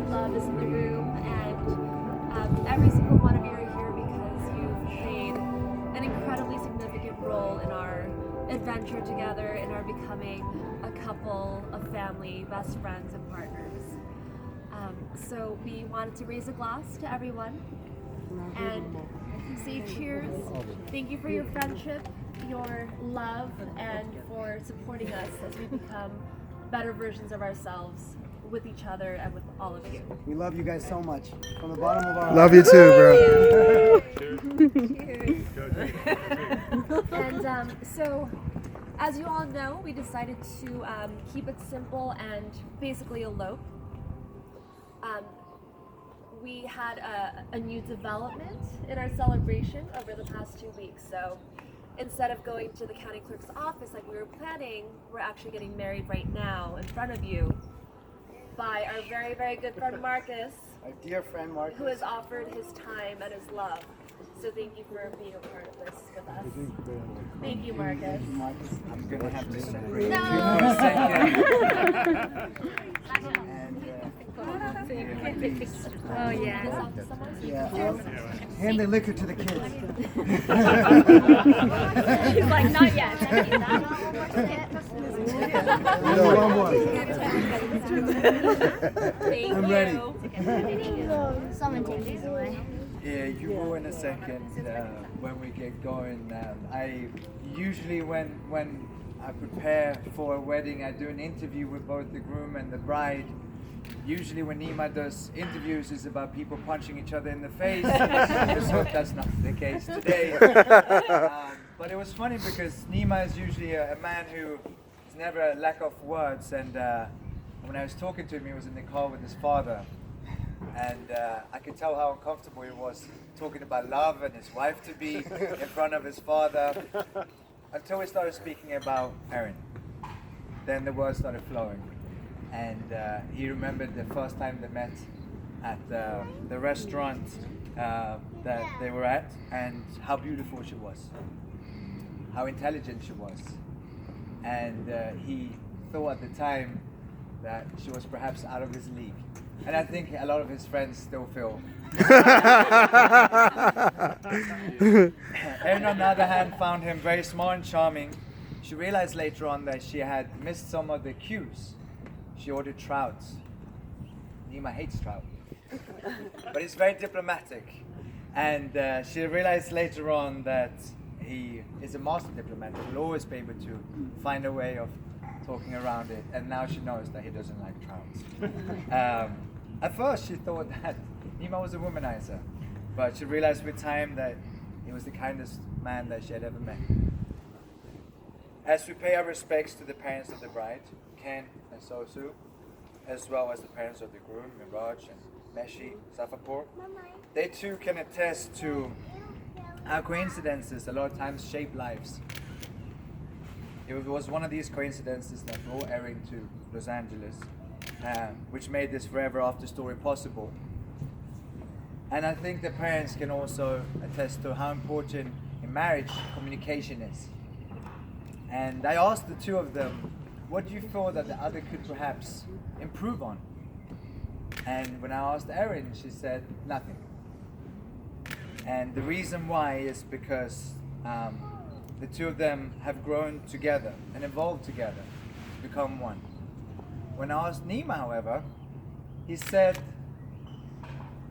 love is in the room, and every single one of you are here because you've played an incredibly significant role in our adventure together, in our becoming a couple, a family, best friends, and partners. So we wanted to raise a glass to everyone and say cheers. Thank you for your friendship, your love, and for supporting us as we become better versions of ourselves with each other and with all of you. We love you guys so much. From the bottom of our Love you too, bro. Cheers. And so, as you all know, we decided to keep it simple and basically elope. We had a new development in our celebration over the past 2 weeks. So instead of going to the county clerk's office like we were planning, we're actually getting married right now in front of you by our very, very good friend Marcus, our dear friend Marcus, who has offered his time and his love. So thank you for being a part of this with us. Thank you, Marcus. I'm gonna have to separate No. you for a second. Oh yeah. Hand the liquor to the kids. He's like, not yet. One more. Thank I'm you. ready. Someone take these away. Yeah, you will in a second when we get going. I usually when I prepare for a wedding, I do an interview with both the groom and the bride. Usually when Nima does interviews, it's about people punching each other in the face. Let's hope that's not the case today. But it was funny because Nima is usually a man who is never a lack of words, and when I was talking to him, he was in the car with his father. And I could tell how uncomfortable he was talking about love and his wife to be in front of his father, until we started speaking about Erin. Then the words started flowing, and he remembered the first time they met at the restaurant that they were at, and how beautiful she was, how intelligent she was, and he thought at the time that she was perhaps out of his league. And I think a lot of his friends still feel. Erin, on the other hand, found him very smart and charming. She realized later on that she had missed some of the cues. She ordered trout. Nima hates trout. But he's very diplomatic. And she realized later on that he is a master diplomat. He will always be able to find a way of talking around it. And now she knows that he doesn't like trout. At first, she thought that Nima was a womanizer, but she realized with time that he was the kindest man that she had ever met. As we pay our respects to the parents of the bride, Ken and Sosu, as well as the parents of the groom, Miraj and Meshi Safapur, they too can attest to how coincidences a lot of times shape lives. It was one of these coincidences that brought Erin to Los Angeles, which made this forever after story possible. And I think the parents can also attest to how important in marriage communication is. And I asked the two of them, what do you feel that the other could perhaps improve on? And when I asked Erin, she said nothing. And the reason why is because the two of them have grown together and evolved together to become one. When I asked Nima, however, he said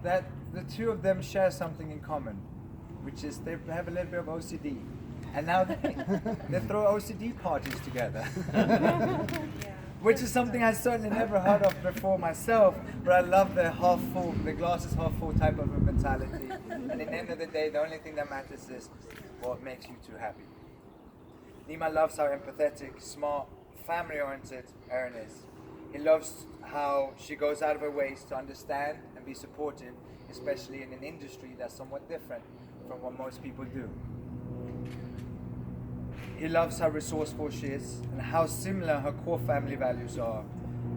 that the two of them share something in common, which is they have a little bit of OCD. And now they throw OCD parties together. Which is something I certainly never heard of before myself, but I love the half full, the glass is half full type of a mentality. And at the end of the day, the only thing that matters is what makes you two happy. Nima loves how empathetic, smart, family-oriented Erin is. He loves how she goes out of her ways to understand and be supportive, especially in an industry that's somewhat different from what most people do. He loves how resourceful she is and how similar her core family values are,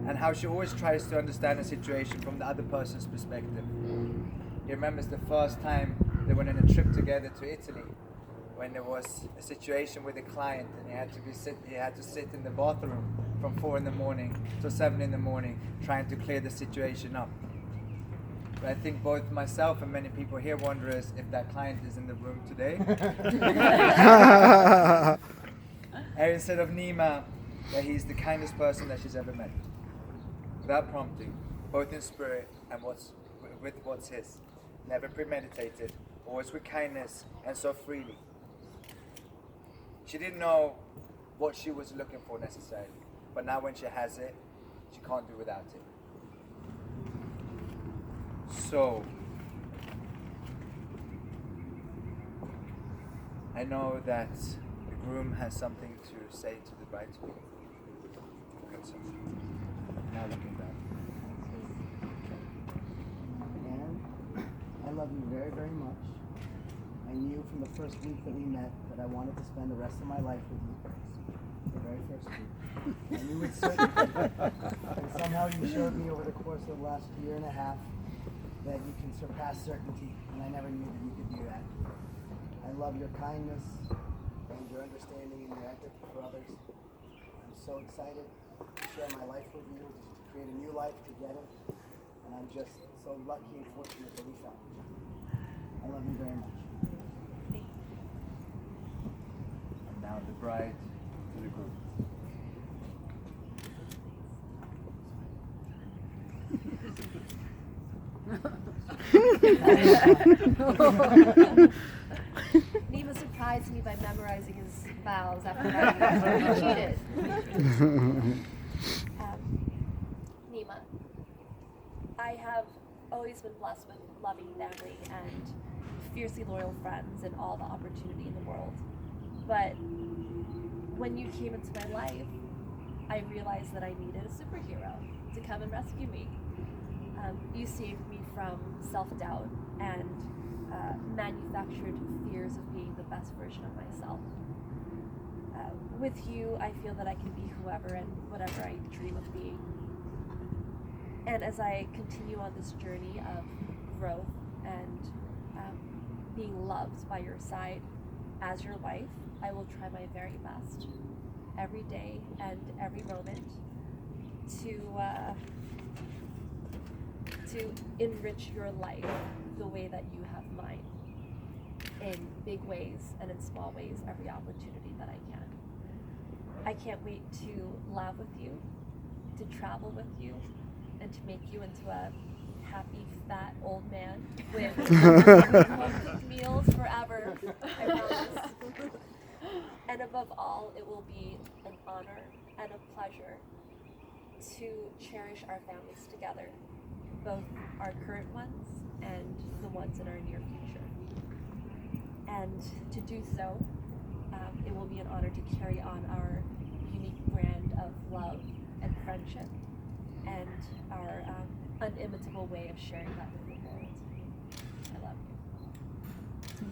and how she always tries to understand a situation from the other person's perspective. He remembers the first time they went on a trip together to Italy, when there was a situation with a client and he had to sit in the bathroom from 4 in the morning to 7 in the morning trying to clear the situation up. But I think both myself and many people here wonder if that client is in the room today. Erin said of Nima that he's the kindest person that she's ever met. Without prompting, both in spirit and with what's his. Never premeditated, always with kindness and so freely. She didn't know what she was looking for necessarily, but now when she has it, she can't do without it. So, I know that the groom has something to say to the bride to be. Good, so now looking down. And I love you very, very much. I knew from the first week that we met that I wanted to spend the rest of my life with you. The very first week. I knew it certainly. And somehow you showed me over the course of the last year and a half that you can surpass certainty, and I never knew that you could do that. I love your kindness and your understanding and your empathy for others. I'm so excited to share my life with you, to create a new life together, and I'm just so lucky and fortunate that we found you. I love you very much. And now the bride to the groom. Nima surprised me by memorizing his vows after he cheated. Nima, I have always been blessed with loving family and fiercely loyal friends and all the opportunity in the world. But when you came into my life, I realized that I needed a superhero to come and rescue me. You saved me from self-doubt and manufactured fears of being the best version of myself. With you, I feel that I can be whoever and whatever I dream of being. And as I continue on this journey of growth and being loved by your side as your wife, I will try my very best every day and every moment to enrich your life the way that you have mine, in big ways and in small ways, every opportunity that I can. I can't wait to laugh with you, to travel with you, and to make you into a happy, fat old man with home-cooked meals forever, I promise. And above all, it will be an honor and a pleasure to cherish our families together, both our current ones and the ones in our near future. And to do so, it will be an honor to carry on our unique brand of love and friendship and our unimitable way of sharing that with the world. I love you.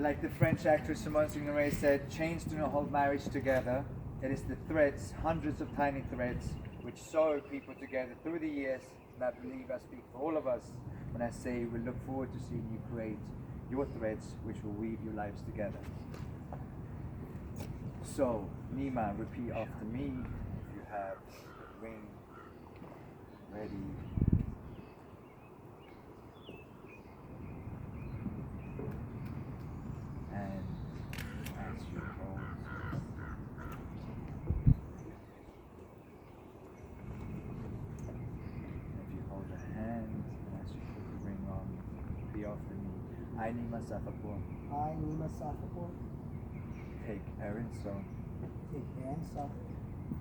Like the French actress Simone Signoret said, chains do not hold marriage together. It is the threads, hundreds of tiny threads, which sew people together through the years. And I believe I speak for all of us when I say we look forward to seeing you create your threads, which will weave your lives together. So, Nima, repeat after me. If you have the ring ready. And as you hold, if you hold the hand, and as you put the ring on, be after me. I, Nima Safapur, I, Nima Safapur, take Erin Stone take Aaron Safapur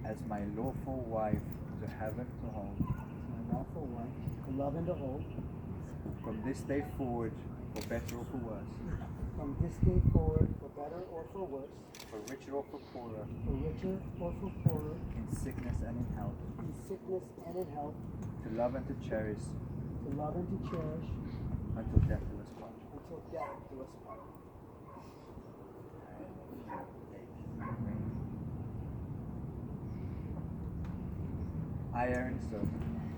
as my lawful wife to heaven to hold. as my lawful wife, to love and to hold, From this day forward, for better or for worse, from this day forward, for better or for worse, for richer or for poorer, for richer or for poorer, in sickness and in health, in sickness and in health, to love and to cherish, to love and to cherish, until death do us part. until death do us part. I, Erin Stone,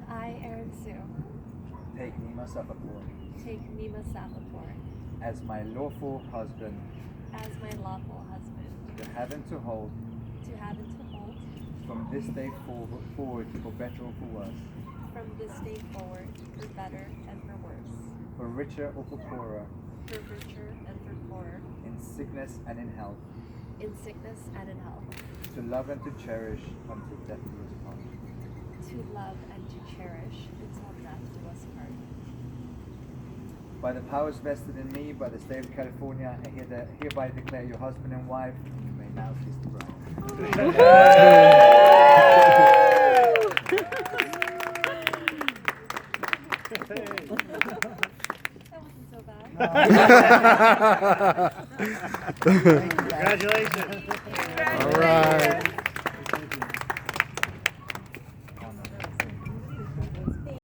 I, Erin Sue, take Nima Safapur take Nima Safapur as my lawful husband as my lawful husband to heaven to hold, to heaven to hold, from this day forward for better or for worse, from this day forward, for better and for worse, for richer or for poorer, for richer and for poorer, in sickness and in health, in sickness and in health, to love and to cherish until death do us part. to love and to cherish until death do us part. By the powers vested in me by the state of California, I hereby declare you husband and wife. You may now kiss the bride. That wasn't so bad. Congratulations. All right.